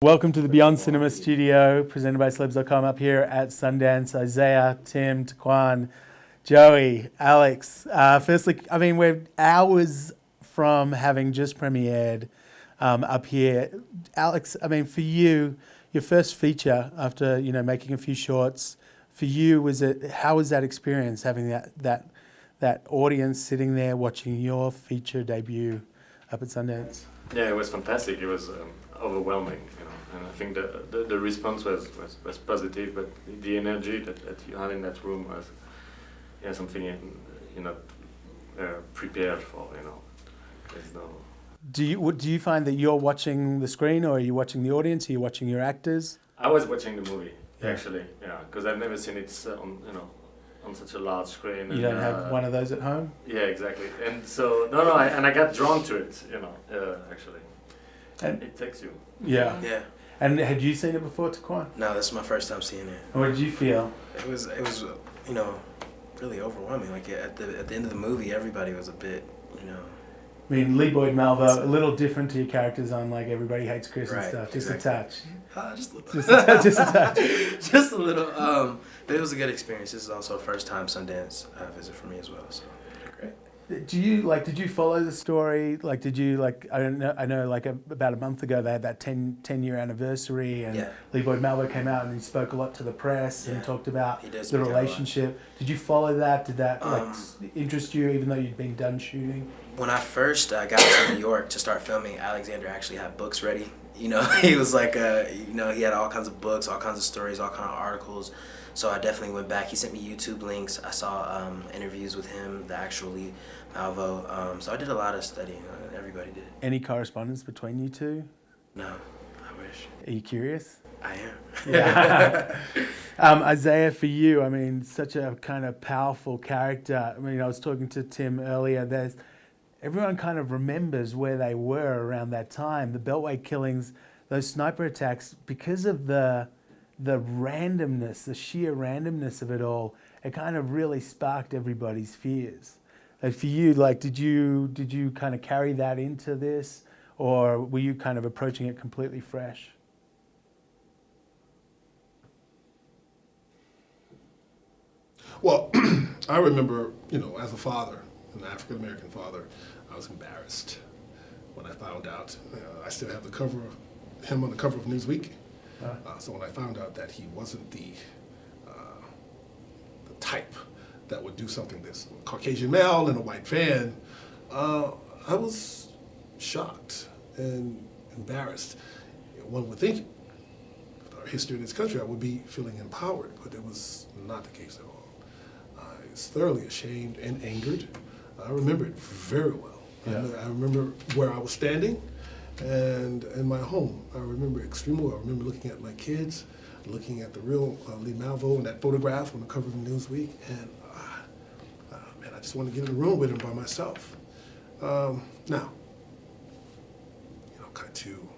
Welcome to the Beyond Cinema Studio, presented by Celebs.com up here at Sundance. Isaiah, Tim, Tequan, Joey, Alex. Firstly, I mean, we're hours from having just premiered up here. Alex, I mean, for you, your first feature after, making a few shorts, for you, how was that experience, having that audience sitting there watching your feature debut up at Sundance? Yeah, it was fantastic. It was overwhelming, and I think the response was positive, but the energy that you had in that room was something you're not prepared for. There's no. Do you find that you're watching the screen, or are you watching the audience? Are you watching your actors? I was watching the movie actually, because I've never seen it on such a large screen. You don't have one of those at home? Yeah, exactly. And so I got drawn to it, actually. And it takes you. Yeah. Yeah. And had you seen it before, Tequan? No, this is my first time seeing it. What did you feel? It was really overwhelming. Like at the end of the movie, everybody was a bit, I mean, Lee Boyd Malvo, a little different to your characters on like Everybody Hates Chris and stuff. Just exactly. a touch. Just a little. Just a touch. Just a little. But it was a good experience. This is also a first time Sundance visit for me as well. So great. Did you follow the story? Like, did you I know like about a month ago they had that 10-year anniversary, and Lee Boyd Malvo came out and he spoke a lot to the press and talked about the relationship. Did you follow that? Did that interest you, even though you'd been done shooting? When I first got to New York to start filming, Alexandre actually had books ready. He was like, he had all kinds of books, all kinds of stories, all kinds of articles. So I definitely went back. He sent me YouTube links. I saw interviews with him, the actual Lee Malvo. So I did a lot of studying. Everybody did. Any correspondence between you two? No, I wish. Are you curious? I am. Yeah. Isaiah, for you, I mean, such a kind of powerful character. I mean, I was talking to Tim earlier. Everyone kind of remembers where they were around that time. The Beltway killings, those sniper attacks, because of the randomness, the sheer randomness of it all, it kind of really sparked everybody's fears. And for you, did you kind of carry that into this, or were you kind of approaching it completely fresh? Well, I remember, as a father, an African-American father, I was embarrassed when I found out. I still have him on the cover of Newsweek. So when I found out that he wasn't the type that would do something this Caucasian male and a white fan, I was shocked and embarrassed. One would think, with our history in this country, I would be feeling empowered, but it was not the case at all. I was thoroughly ashamed and angered. I remember it very well. Yeah. I remember where I was standing and in my home. I remember extremely well. I remember looking at my kids, looking at the real Lee Malvo and that photograph on the cover of Newsweek, and man, I just wanted to get in the room with him by myself. Now, kind of 2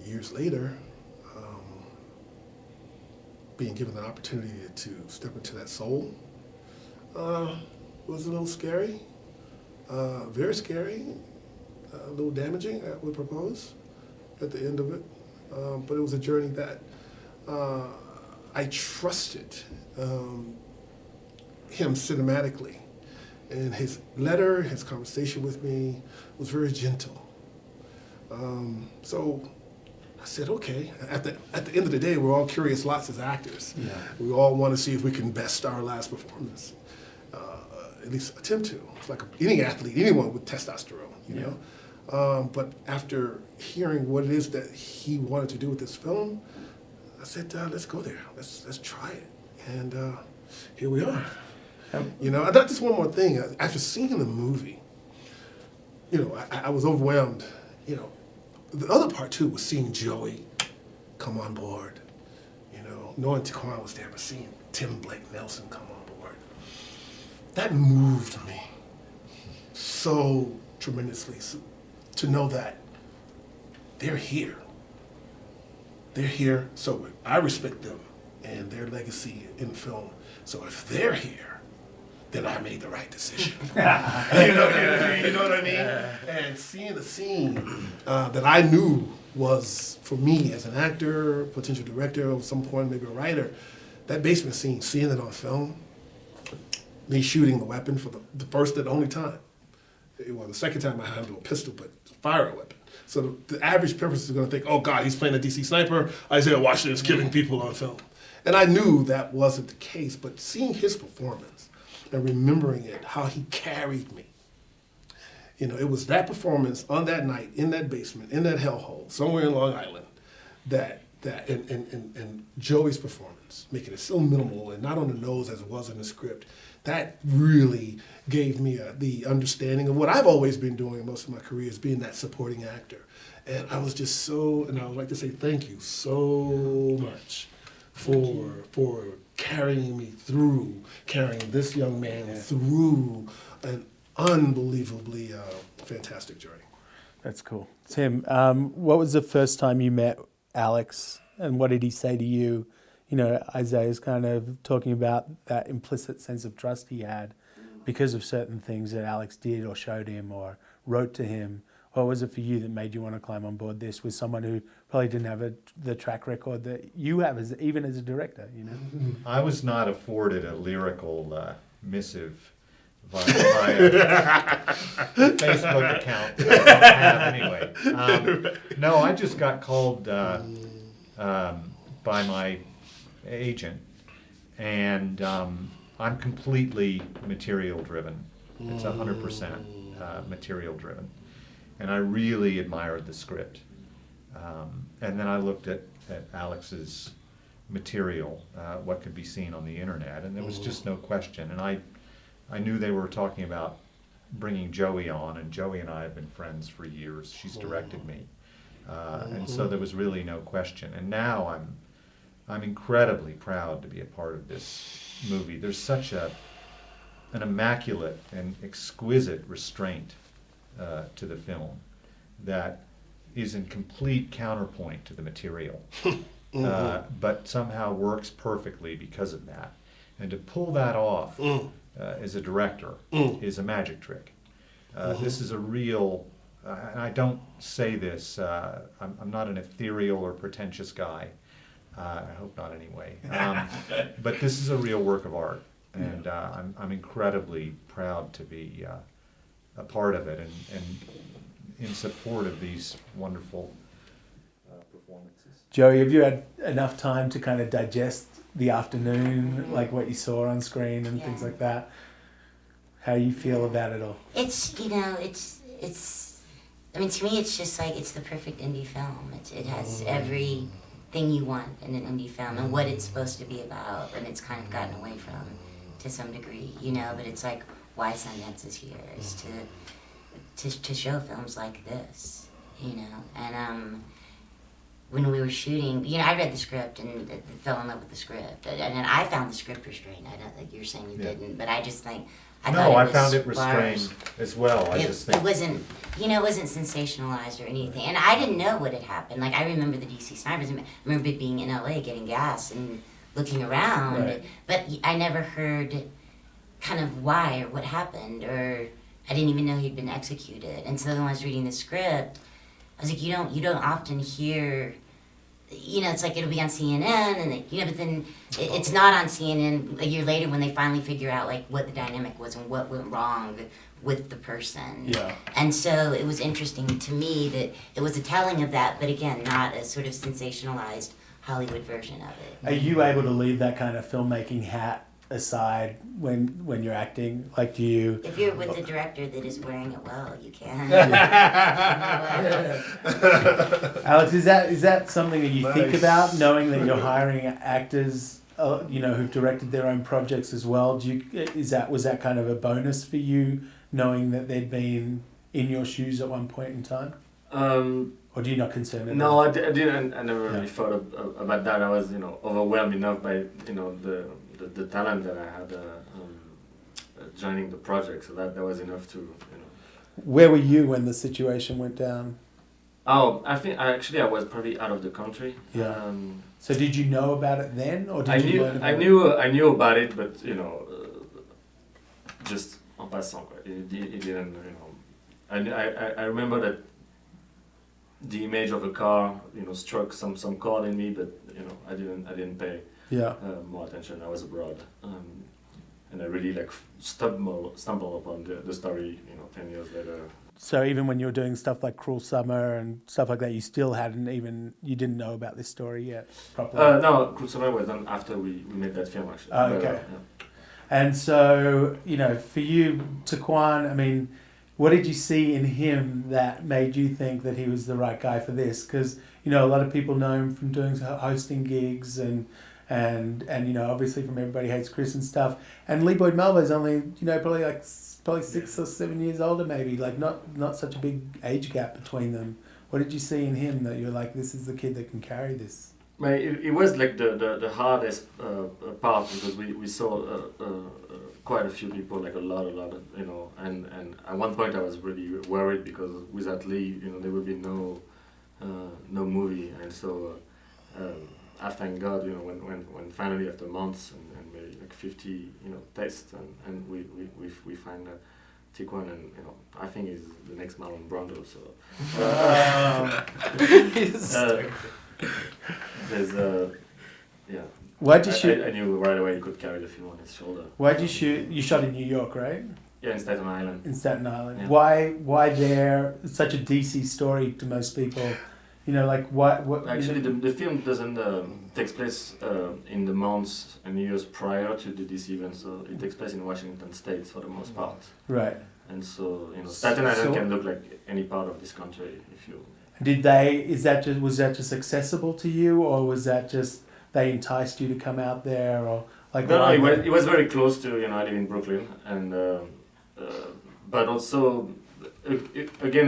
years later, being given the opportunity to step into that soul was a little scary, very scary, a little damaging, I would propose, at the end of it. But it was a journey that I trusted him cinematically. And his letter, his conversation with me was very gentle. So I said, okay. At the end of the day, we're all curious lots as actors. Yeah. We all want to see if we can best our last performance. At least attempt to. It's like any athlete, anyone with testosterone, you know. But after hearing what it is that he wanted to do with this film, I said, let's go there. Let's try it. And here we are. Just one more thing. After seeing the movie, I was overwhelmed. The other part too was seeing Joey come on board. Knowing Tequan was there, but seeing Tim Blake Nelson come on board, that moved me so tremendously. To know that they're here. They're here, so I respect them and their legacy in film. So if they're here, then I made the right decision. You know what I mean? And seeing the scene that I knew was, for me as an actor, potential director, or at some point maybe a writer, that basement scene, seeing it on film, me shooting the weapon for the first and only time. Well, the second time I handled a pistol, but fire a weapon. So the average person is going to think, oh God, he's playing a DC sniper, Isaiah Washington's killing people on film. And I knew that wasn't the case, but seeing his performance and remembering it, how he carried me. You know, it was that performance on that night, in that basement, in that hellhole, somewhere in Long Island, and Joey's performance, making it so minimal and not on the nose as it was in the script, that really gave me the understanding of what I've always been doing most of my career, is being that supporting actor. And I was just so, and I would like to say thank you so much for carrying me through, carrying this young man through an unbelievably fantastic journey. That's cool. Tim, what was the first time you met Alex, and what did he say to you? You know, Isaiah's kind of talking about that implicit sense of trust he had because of certain things that Alex did or showed him or wrote to him. What was it for you that made you want to climb on board this with someone who probably didn't have the track record that you have, even as a director, you know? I was not afforded a lyrical missive via Facebook account that I don't have anyway. No, I just got called by my agent, and I'm completely material driven. It's 100% material driven, and I really admired the script. And then I looked at Alex's material, what could be seen on the internet, and there was just no question. And I knew they were talking about bringing Joey on, and Joey and I have been friends for years. She's directed me, and so there was really no question. And now I'm incredibly proud to be a part of this movie. There's such an immaculate and exquisite restraint to the film that is in complete counterpoint to the material, but somehow works perfectly because of that. And to pull that off as a director is a magic trick. This is a real, and I don't say this, I'm not an ethereal or pretentious guy. I hope not anyway. But this is a real work of art, and I'm incredibly proud to be a part of it and in support of these wonderful performances. Joey, have you had enough time to kind of digest the afternoon, like what you saw on screen and things like that? How you feel about it all? It's, you know, it's. I mean, to me, it's just like it's the perfect indie film. It has everything you want in an indie film and what it's supposed to be about, and it's kind of gotten away from to some degree, you know. But it's like why Sundance is here is to show films like this, you know. And when we were shooting, you know, I read the script and fell in love with the script, and then I found the script restrained. I don't think you're saying you didn't, but I just think. I found it restrained as well. It wasn't, you know, it wasn't sensationalized or anything. And I didn't know what had happened. Like, I remember the DC snipers. I remember being in LA getting gas and looking around. Right. But I never heard kind of why or what happened, or I didn't even know he'd been executed. And so when I was reading the script, I was like, you don't often hear, you know, it's like it'll be on CNN, and you know, but then it's not on CNN a year later when they finally figure out like what the dynamic was and what went wrong with the person. Yeah. And so it was interesting to me that it was a telling of that, but again, not a sort of sensationalized Hollywood version of it. Are you able to leave that kind of filmmaking hat aside when you're acting? Like, do you? If you're with a director that is wearing it well, you can. Alex, is that something that you think about, knowing that you're hiring actors, you know, who've directed their own projects as well? Was that kind of a bonus for you, knowing that they'd been in your shoes at one point in time? Or do you not consider it? No, I didn't. I never really thought about that. I was, you know, overwhelmed enough by, you know, the talent that I had joining the project, so that was enough to, you know. Where were you when the situation went down? Oh, I think I was probably out of the country. Yeah. So did you know about it then, or did I you knew learn about I knew about it, but you know, just en passant. It didn't, you know. I remember that the image of a car, struck some chord in me, but I didn't pay more attention. I was abroad, and I really stumbled upon the story, 10 years later. So even when you were doing stuff like Cruel Summer and stuff like that, you still you didn't know about this story yet properly? No, Cruel Summer was done after we made that film, actually. Oh, okay. And so, for you, Tequan, I mean, what did you see in him that made you think that he was the right guy for this? Because, a lot of people know him from doing hosting gigs and obviously from Everybody Hates Chris and stuff. And Lee Boyd Malvo's only, probably 6 or 7 years older, maybe, not such a big age gap between them. What did you see in him that you're like, this is the kid that can carry this? It was like the hardest part, because we saw quite a few people, like a lot of, and at one point I was really worried because without Lee, there would be no movie, and so I thank God, when finally after months and maybe like 50 tests and we find Tequan, and I think he's the next Marlon Brando, so there's Why'd you shoot? I knew right away he could carry the film on his shoulder. Why'd you shoot? You shot in New York, right? Yeah, in Staten Island. In Staten Island. Yeah. Why there? It's such a DC story to most people. What? Actually, the film doesn't takes place in the months and years prior to the DC event, so it takes place in Washington State for the most part. Right. And so Staten Island can look like any part of this country if you. Was that just accessible to you, or was that just they enticed you to come out there, or like? No, it was very close to I live in Brooklyn, and but also again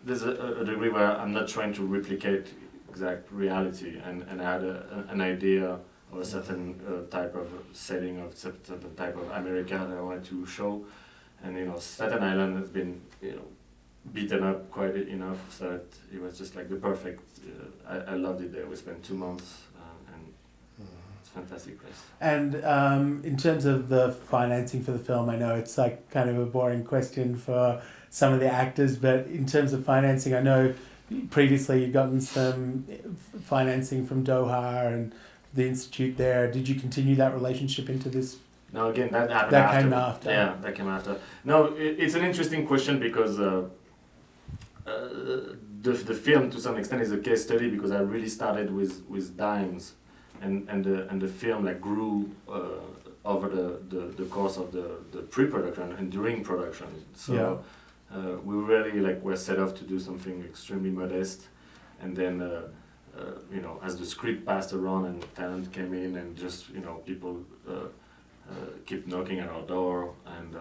there's a degree where I'm not trying to replicate exact reality, and I had an idea of a certain type of setting, of certain type of America that I wanted to show, and Staten Island has been beaten up quite enough, so that it was just like the perfect. I loved it there. We spent 2 months, and it's a fantastic place. And in terms of the financing for the film, I know it's like kind of a boring question for some of the actors, but in terms of financing, I know previously you'd gotten some financing from Doha and the institute there. Did you continue that relationship into this? No, again, that happened that after. Came after. Yeah, that came after. No, it's an interesting question because the film, to some extent, is a case study, because I really started with dimes, and the film grew over the course of the pre-production and during production. So we really were set off to do something extremely modest, and then as the script passed around and talent came in, and just people keep knocking at our door, and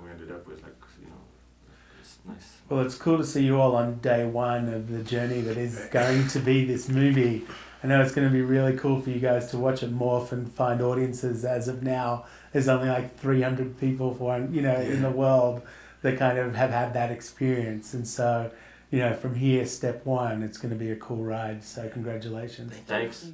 we ended up with it's nice. Well, it's cool to see you all on day one of the journey that is going to be this movie. I know it's going to be really cool for you guys to watch it morph and find audiences. As of now, there's only 300 people in the world that kind of have had that experience, and so from here, step one, it's going to be a cool ride. So congratulations. Thanks.